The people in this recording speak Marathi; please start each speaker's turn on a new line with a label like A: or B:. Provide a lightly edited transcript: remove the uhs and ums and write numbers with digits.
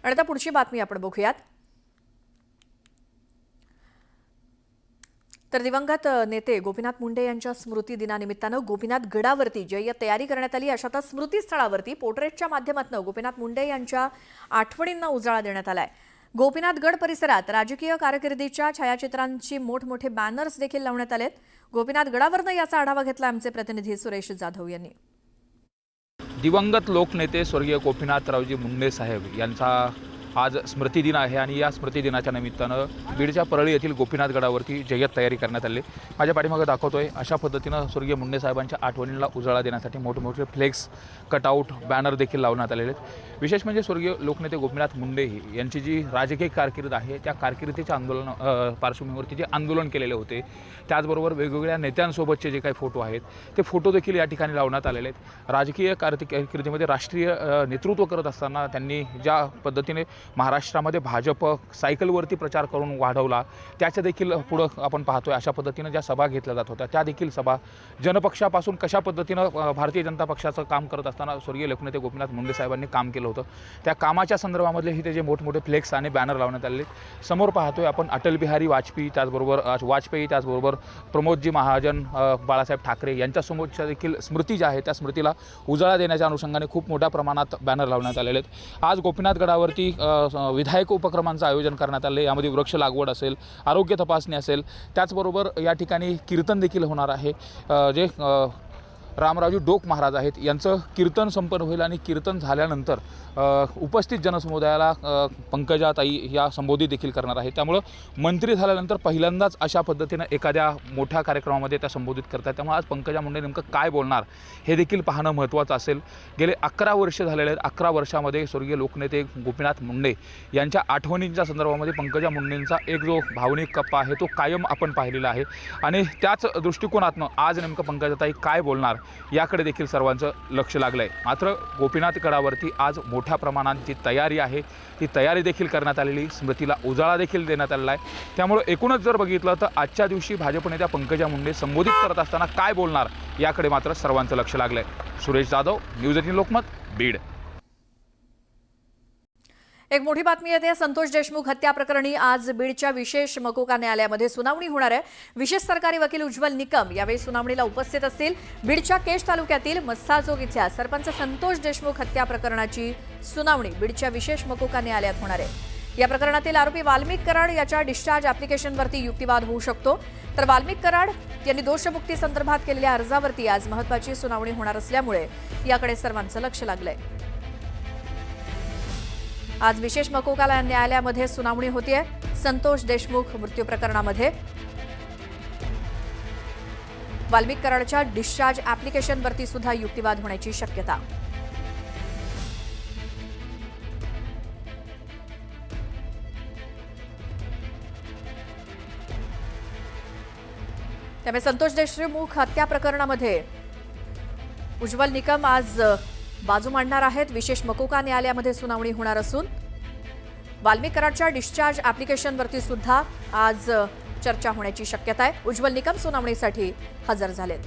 A: आणि आता पुढची बातमी आपण बघूयात। तर दिवंगत नेते गोपीनाथ मुंडे यांच्या स्मृती दिनानिमित्तानं गोपीनाथ गडावरती जय्यत तयारी करण्यात आली। अशातच स्मृतीस्थळावरती पोर्ट्रेटच्या माध्यमातून गोपीनाथ मुंडे यांच्या आठवणींना उजाळा देण्यात आलाय। गोपीनाथ गड परिसरात राजकीय कारकिर्दीच्या छायाचित्रांची मोठमोठे बॅनर्स देखील लावण्यात आलेत। गोपीनाथ गडावरनं याचा आढावा घेतला आमचे प्रतिनिधी सुरेश जाधव यांनी।
B: दिवंगत लोकनेते स्वर्गीय गोपीनाथरावजी मुंडे साहेब यांचा आज स्मृती दिन आहे आणि या स्मृती दिनाच्या निमित्तानं बीडच्या परळी येथील गोपीनाथ गडावरती जय्यत तयारी करण्यात आली। माझ्या पाठीमागे दाखवतोय अशा पद्धतीनं स्वर्गीय मुंडे साहेबांच्या आठवणींना उजाळा देण्यासाठी मोठमोठे फ्लेक्स, कटआउट, बॅनर देखील लावण्यात आलेले आहेत। विशेष म्हणजे स्वर्गीय लोकनेते गोपीनाथ मुंडे यांची जी राजकीय कारकीर्द आहे त्या कारकिर्दीच्या पार्श्वभूमीवरती जे आंदोलन केलेले होते, त्याचबरोबर वेगवेगळ्या नेत्यांसोबतचे जे काही फोटो आहेत ते फोटो देखील या ठिकाणी लावण्यात आलेले आहेत। राजकीय कारकिर्दीमध्ये राष्ट्रीय नेतृत्व करत असताना त्यांनी ज्या पद्धतीने महाराष्ट्रामध्ये भाजप सायकलवरती प्रचार करून वाढवला, त्याच्या देखील पुढं आपण पाहतोय अशा पद्धतीने ज्या सभा घेतल्या जात होत्या त्या देखील सभा जनपक्षापासून कशा पद्धतीनं भारतीय जनता पक्षाचं काम करत असताना स्वर्गीय लोकनेते गोपीनाथ मुंडे साहेबांनी काम केलं होतं, त्या कामाच्या संदर्भामधले हे जे मोठमोठे फ्लेक्स आणि बॅनर लावण्यात आलेले। समोर पाहतोय आपण अटल बिहारी वाजपेयी, त्याचबरोबर प्रमोदजी महाजन, बाळासाहेब ठाकरे यांच्यासमोरच्या देखील स्मृती ज्या आहेत त्या स्मृतीला उजाळा देण्याच्या अनुषंगाने खूप मोठ्या प्रमाणात बॅनर लावण्यात आलेले आहेत। आज गोपीनाथ गडावरती विधायक उपक्रमांचं आयोजन करण्यात आले। यामध्ये वृक्ष लागवड असेल, आरोग्य तपासणी असेल, त्याचबरोबर या ठिकाणी कीर्तन देखील होणार आहे। जे रामरावजी डोक महाराज आहेत यांचं कीर्तन संपन्न होईल आणि कीर्तन झाल्यानंतर उपस्थित जनसमुदायाला पंकजाताई या संबोधित देखील करणार आहे। त्यामुळे मंत्री झाल्यानंतर पहिल्यांदाच अशा पद्धतीनं एखाद्या मोठ्या कार्यक्रमामध्ये त्या संबोधित करतात। त्यामुळे आज पंकजा मुंडे नेमकं काय बोलणार हे देखील पाहणं महत्त्वाचं असेल। गेले 11 वर्ष झालेले आहेत। 11 वर्षामध्ये स्वर्गीय लोकनेते गोपीनाथ मुंडे यांच्या आठवणींच्या संदर्भामध्ये पंकजा मुंडेंचा एक जो भावनिक कप्पा आहे तो कायम आपण पाहिलेला आहे आणि त्याच दृष्टिकोनातून आज नेमकं पंकजाताई काय बोलणार याकडे देखील सर्वांचं लक्ष लागलं आहे। मात्र गोपीनाथ गडावरती आज मोठ्या प्रमाणात जी तयारी आहे ती तयारी देखील करण्यात आलेली, स्मृतीला उजाळा देखील देण्यात आलेला आहे। त्यामुळे एकूणच जर बघितलं तर आजच्या दिवशी भाजप नेत्या पंकजा मुंडे संबोधित करत असताना काय बोलणार याकडे मात्र सर्वांचं लक्ष लागलं आहे। सुरेश जाधव, न्यूज 18 लोकमत, बीड।
A: एक मोठी बातमी येते। संतोष देशमुख हत्या प्रकरणी आज बीडच्या विशेष मकोका न्यायालयामध्ये सुनावणी होणार आहे। विशेष सरकारी वकील उज्ज्वल निकम यावेळी सुनावणीला उपस्थित असतील। बीडच्या केश तालुक्यातील मस्साजोग इथल्या सरपंच संतोष देशमुख हत्या प्रकरणाची सुनावणी बीडच्या विशेष मकोका न्यायालयात होणार आहे। या प्रकरणातील आरोपी वाल्मिक कराड याच्या डिस्चार्ज ॲप्लिकेशनवरती युक्तिवाद होऊ शकतो। तर वाल्मिक कराड यांनी दोषमुक्ती संदर्भात केलेल्या अर्जावरती आज महत्त्वाची सुनावणी होणार असल्यामुळे याकडे सर्वांचं लक्ष लागलंय। आज विशेष मकोका न्यायालयामध्ये सुनावणी होतीये। संतोष देशमुख मृत्यू प्रकरणामध्ये वाल्मिक कराडच्या डिस्चार्ज ॲप्लिकेशनवरती सुद्धा युक्तिवाद होण्याची शक्यता। त्यामुळे संतोष देशमुख हत्या प्रकरणामध्ये उज्ज्वल निकम आज बाजू मांडणार आहेत। विशेष मकोका न्यायालयामध्ये सुनावणी होणार असून वाल्मिक कराडच्या डिस्चार्ज ॲप्लिकेशनवरती सुद्धा आज चर्चा होण्याची शक्यता आहे। उज्ज्वल निकम सुनावणीसाठी हजर झालेत।